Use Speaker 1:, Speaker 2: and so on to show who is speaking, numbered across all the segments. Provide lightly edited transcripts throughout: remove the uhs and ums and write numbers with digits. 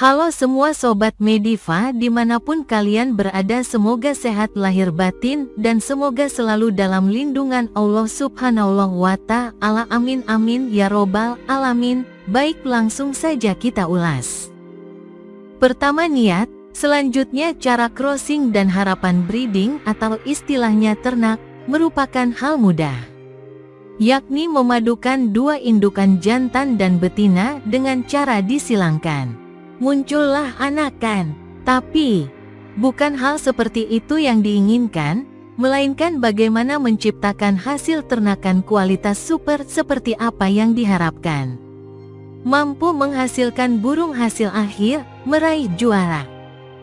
Speaker 1: Halo semua Sobat Mediva dimanapun kalian berada, semoga sehat lahir batin dan semoga selalu dalam lindungan Allah Subhanahu wa Ta'ala. Amin amin ya robbal alamin. Baik, langsung saja kita ulas. Pertama, niat. Selanjutnya cara crossing dan harapan breeding atau istilahnya ternak merupakan hal mudah, yakni memadukan dua indukan jantan dan betina dengan cara disilangkan. Muncullah anakan. Tapi, bukan hal seperti itu yang diinginkan, melainkan bagaimana menciptakan hasil ternakan kualitas super seperti apa yang diharapkan. Mampu menghasilkan burung hasil akhir, meraih juara.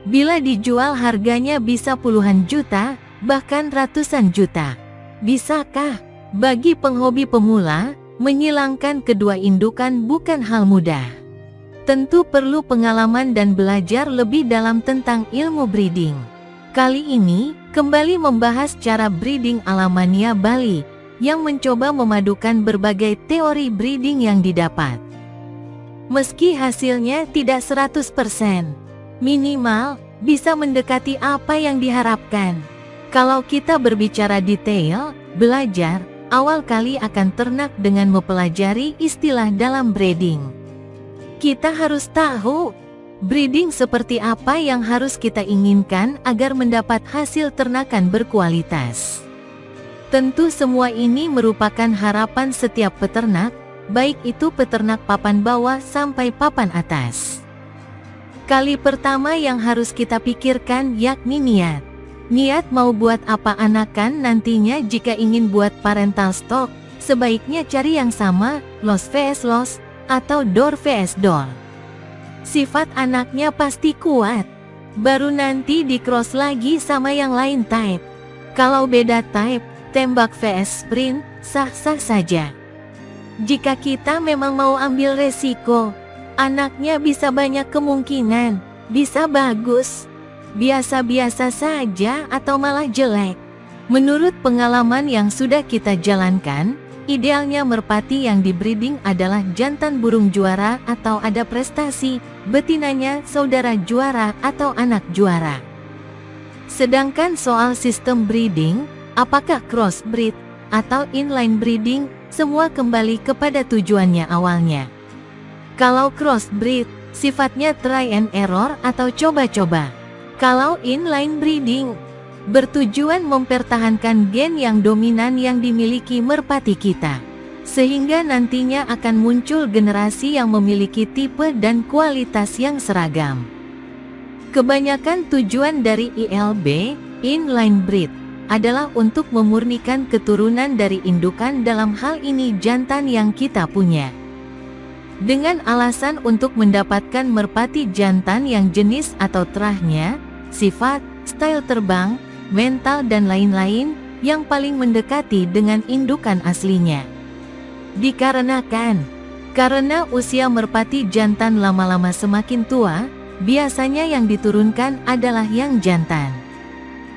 Speaker 1: Bila dijual harganya bisa puluhan juta, bahkan ratusan juta. Bisakah? Bagi penghobi pemula, menyilangkan kedua indukan bukan hal mudah. Tentu perlu pengalaman dan belajar lebih dalam tentang ilmu breeding. Kali ini, kembali membahas cara breeding ala Mania Bali, yang mencoba memadukan berbagai teori breeding yang didapat. Meski hasilnya tidak 100%, minimal, bisa mendekati apa yang diharapkan. Kalau kita berbicara detail, belajar, awal kali akan ternak dengan mempelajari istilah dalam breeding. Kita harus tahu, breeding seperti apa yang harus kita inginkan agar mendapat hasil ternakan berkualitas. Tentu semua ini merupakan harapan setiap peternak, baik itu peternak papan bawah sampai papan atas. Kali pertama yang harus kita pikirkan yakni niat. Niat mau buat apa anakan nantinya. Jika ingin buat parental stock, sebaiknya cari yang sama, loss vs loss, atau door vs door. Sifat anaknya pasti kuat, baru nanti di cross lagi sama yang lain type. Kalau beda type, tembak vs sprint, sah-sah saja. Jika kita memang mau ambil resiko, anaknya bisa banyak kemungkinan, bisa bagus, biasa-biasa saja atau malah jelek. Menurut pengalaman yang sudah kita jalankan, idealnya merpati yang dibreeding adalah jantan burung juara atau ada prestasi, betinanya saudara juara atau anak juara. Sedangkan soal sistem breeding, apakah crossbreed atau inline breeding, semua kembali kepada tujuannya awalnya. Kalau crossbreed, sifatnya try and error atau coba-coba. Kalau inline breeding, bertujuan mempertahankan gen yang dominan yang dimiliki merpati kita, sehingga nantinya akan muncul generasi yang memiliki tipe dan kualitas yang seragam. Kebanyakan tujuan dari ILB, inline breed, adalah untuk memurnikan keturunan dari indukan, dalam hal ini jantan yang kita punya. Dengan alasan untuk mendapatkan merpati jantan yang jenis atau terahnya, sifat, style terbang, mental dan lain-lain, yang paling mendekati dengan indukan aslinya. Karena usia merpati jantan lama-lama semakin tua, biasanya yang diturunkan adalah yang jantan.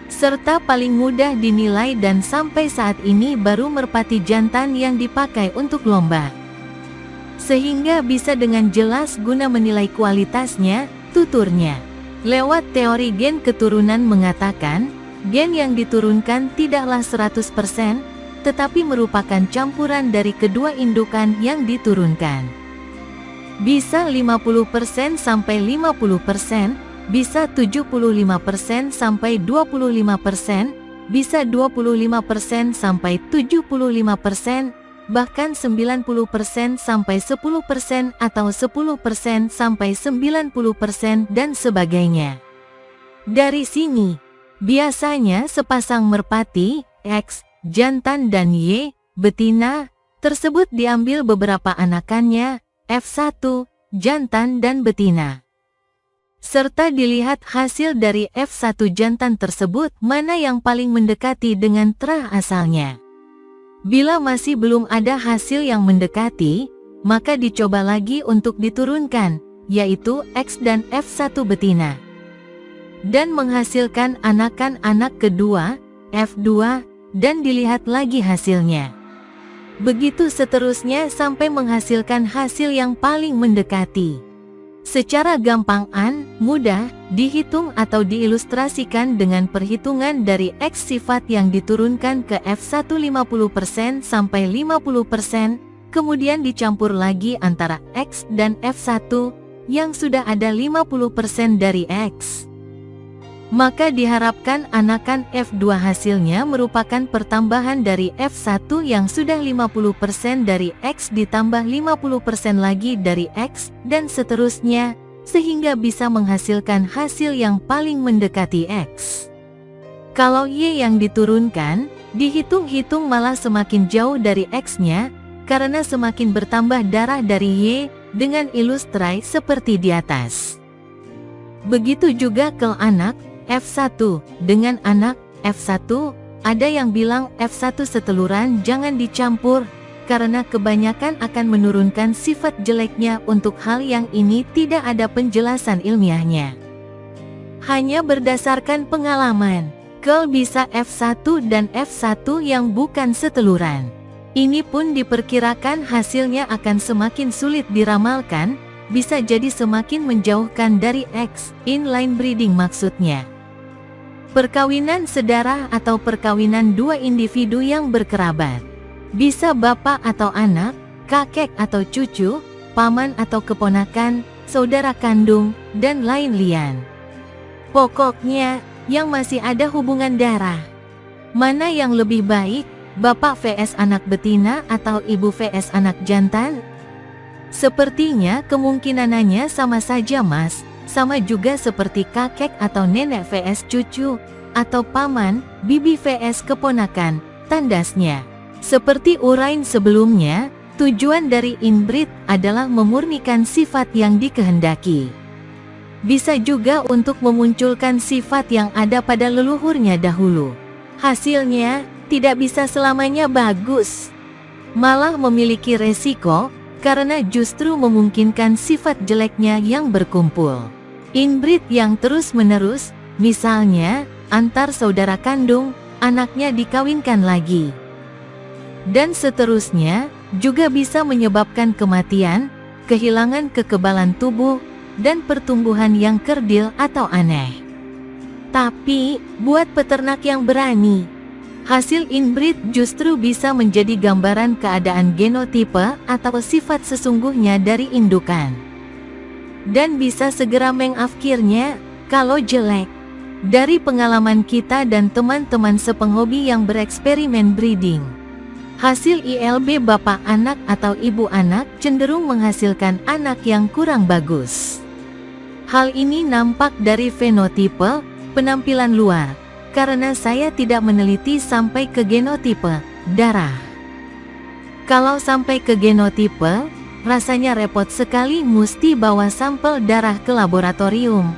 Speaker 1: Serta paling mudah dinilai dan sampai saat ini baru merpati jantan yang dipakai untuk lomba. Sehingga bisa dengan jelas guna menilai kualitasnya, tuturnya. Lewat teori gen keturunan mengatakan, gen yang diturunkan tidaklah 100%, tetapi merupakan campuran dari kedua indukan yang diturunkan. Bisa 50% sampai 50%, bisa 75% sampai 25%, bisa 25% sampai 75%, bahkan 90% sampai 10% atau 10% sampai 90% dan sebagainya. Dari sini, biasanya sepasang merpati, X, jantan dan Y, betina, tersebut diambil beberapa anakannya, F1, jantan dan betina. Serta dilihat hasil dari F1 jantan tersebut mana yang paling mendekati dengan terah asalnya. Bila masih belum ada hasil yang mendekati, maka dicoba lagi untuk diturunkan, yaitu X dan F1 betina. Dan menghasilkan anakan-anak kedua, F2, dan dilihat lagi hasilnya. Begitu seterusnya sampai menghasilkan hasil yang paling mendekati. Secara gampangan, mudah dihitung atau diilustrasikan dengan perhitungan dari X sifat yang diturunkan ke F1 50% sampai 50%, kemudian dicampur lagi antara X dan F1, yang sudah ada 50% dari X. Maka diharapkan anakan F2 hasilnya merupakan pertambahan dari F1 yang sudah 50% dari X ditambah 50% lagi dari X, dan seterusnya, sehingga bisa menghasilkan hasil yang paling mendekati X. Kalau Y yang diturunkan, dihitung-hitung malah semakin jauh dari X-nya, karena semakin bertambah darah dari Y, dengan ilustrai seperti di atas. Begitu juga ke anak F1, dengan anak F1, ada yang bilang F1 seteluran jangan dicampur, karena kebanyakan akan menurunkan sifat jeleknya. Untuk hal yang ini tidak ada penjelasan ilmiahnya. Hanya berdasarkan pengalaman, kalau bisa F1 dan F1 yang bukan seteluran. Ini pun diperkirakan hasilnya akan semakin sulit diramalkan, bisa jadi semakin menjauhkan dari X, inline breeding maksudnya. Perkawinan sedarah atau perkawinan dua individu yang berkerabat. Bisa bapak atau anak, kakek atau cucu, paman atau keponakan, saudara kandung, dan lain-lain. Pokoknya, yang masih ada hubungan darah. Mana yang lebih baik, bapak vs anak betina atau ibu vs anak jantan? Sepertinya kemungkinannya sama saja mas, sama juga seperti kakek atau nenek vs cucu, atau paman, bibi vs keponakan, tandasnya. Seperti uraian sebelumnya, tujuan dari inbreed adalah memurnikan sifat yang dikehendaki. Bisa juga untuk memunculkan sifat yang ada pada leluhurnya dahulu. Hasilnya, tidak bisa selamanya bagus. Malah memiliki resiko, karena justru memungkinkan sifat jeleknya yang berkumpul. Inbreed yang terus-menerus, misalnya, antar saudara kandung, anaknya dikawinkan lagi. Dan seterusnya, juga bisa menyebabkan kematian, kehilangan kekebalan tubuh, dan pertumbuhan yang kerdil atau aneh. Tapi, buat peternak yang berani, hasil inbreed justru bisa menjadi gambaran keadaan genotipe atau sifat sesungguhnya dari indukan. Dan bisa segera mengafkirnya, kalau jelek. Dari pengalaman kita dan teman-teman sepenghobi yang bereksperimen breeding, hasil ILB bapak anak atau ibu anak cenderung menghasilkan anak yang kurang bagus. Hal ini nampak dari fenotipe, penampilan luar, karena saya tidak meneliti sampai ke genotipe darah. Kalau sampai ke genotipe, rasanya repot sekali mesti bawa sampel darah ke laboratorium.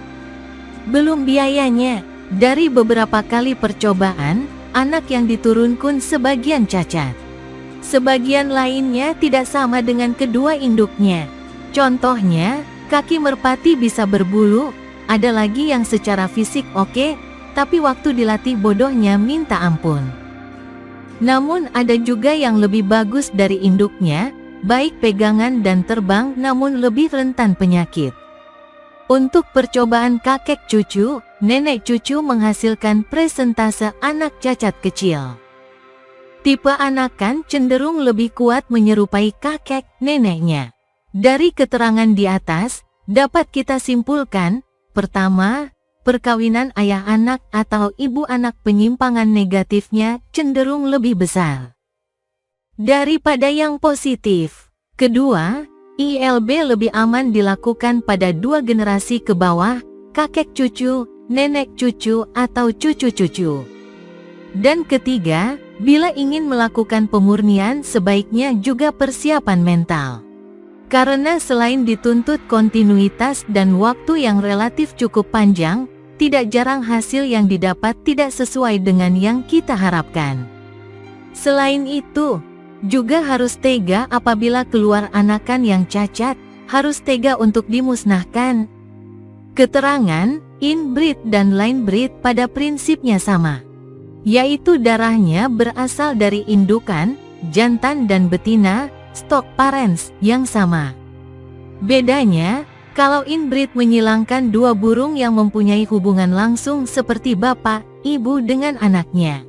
Speaker 1: Belum biayanya, dari beberapa kali percobaan, anak yang diturunkan sebagian cacat. Sebagian lainnya tidak sama dengan kedua induknya. Contohnya, kaki merpati bisa berbulu, ada lagi yang secara fisik oke, tapi waktu dilatih bodohnya minta ampun. Namun ada juga yang lebih bagus dari induknya, baik pegangan dan terbang namun lebih rentan penyakit. Untuk percobaan kakek cucu, nenek cucu menghasilkan presentase anak cacat kecil. Tipe anakan cenderung lebih kuat menyerupai kakek neneknya. Dari keterangan di atas, dapat kita simpulkan, pertama, perkawinan ayah anak atau ibu anak penyimpangan negatifnya cenderung lebih besar daripada yang positif. Kedua, ILB lebih aman dilakukan pada dua generasi ke bawah, kakek cucu, nenek cucu, atau cucu-cucu. Dan ketiga, bila ingin melakukan pemurnian sebaiknya juga persiapan mental. Karena selain dituntut kontinuitas dan waktu yang relatif cukup panjang, tidak jarang hasil yang didapat tidak sesuai dengan yang kita harapkan. Selain itu, juga harus tega apabila keluar anakan yang cacat, harus tega untuk dimusnahkan. Keterangan, inbreed dan linebreed pada prinsipnya sama, yaitu darahnya berasal dari indukan, jantan dan betina, stock parents yang sama. Bedanya, Kalau inbreed menyilangkan dua burung yang mempunyai hubungan langsung seperti bapak, ibu dengan anaknya.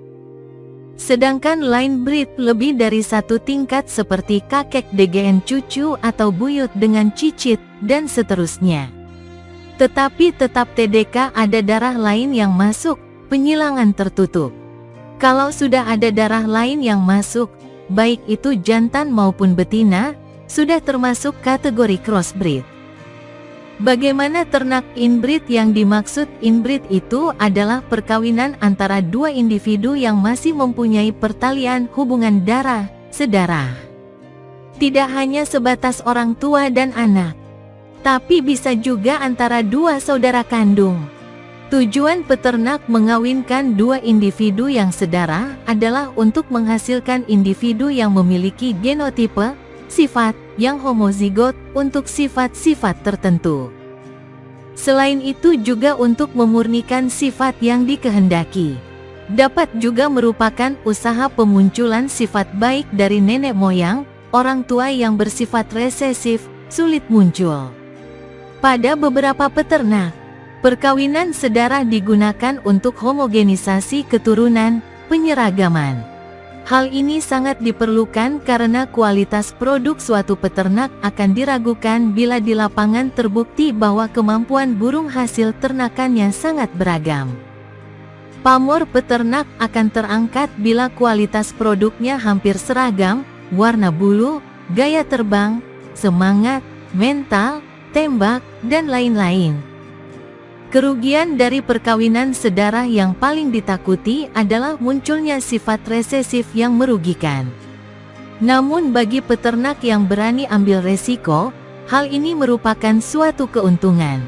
Speaker 1: Sedangkan line breed lebih dari satu tingkat seperti kakek DGN cucu atau buyut dengan cicit, dan seterusnya. Tetapi tetap TDK ada darah lain yang masuk, penyilangan tertutup. Kalau sudah ada darah lain yang masuk, baik itu jantan maupun betina, sudah termasuk kategori crossbreed. Bagaimana ternak inbreed? Yang dimaksud inbreed itu adalah perkawinan antara dua individu yang masih mempunyai pertalian hubungan darah, sedarah. Tidak hanya sebatas orang tua dan anak, tapi bisa juga antara dua saudara kandung. Tujuan peternak mengawinkan dua individu yang sedarah adalah untuk menghasilkan individu yang memiliki genotipe, sifat, yang homozigot untuk sifat-sifat tertentu. Selain itu juga untuk memurnikan sifat yang dikehendaki. Dapat juga merupakan usaha pemunculan sifat baik dari nenek moyang, orang tua yang bersifat resesif, sulit muncul. Pada beberapa peternak, perkawinan sedarah digunakan untuk homogenisasi keturunan, penyeragaman. Hal ini sangat diperlukan karena kualitas produk suatu peternak akan diragukan bila di lapangan terbukti bahwa kemampuan burung hasil ternakannya sangat beragam. Pamor peternak akan terangkat bila kualitas produknya hampir seragam, warna bulu, gaya terbang, semangat, mental, tembak, dan lain-lain. Kerugian dari perkawinan sedarah yang paling ditakuti adalah munculnya sifat resesif yang merugikan. Namun bagi peternak yang berani ambil resiko, hal ini merupakan suatu keuntungan.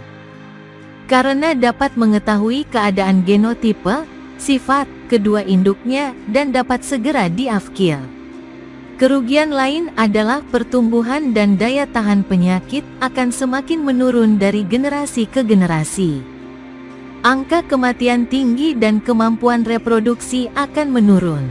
Speaker 1: Karena dapat mengetahui keadaan genotipe, sifat, kedua induknya, dan dapat segera diafkir. Kerugian lain adalah pertumbuhan dan daya tahan penyakit akan semakin menurun dari generasi ke generasi. Angka kematian tinggi dan kemampuan reproduksi akan menurun.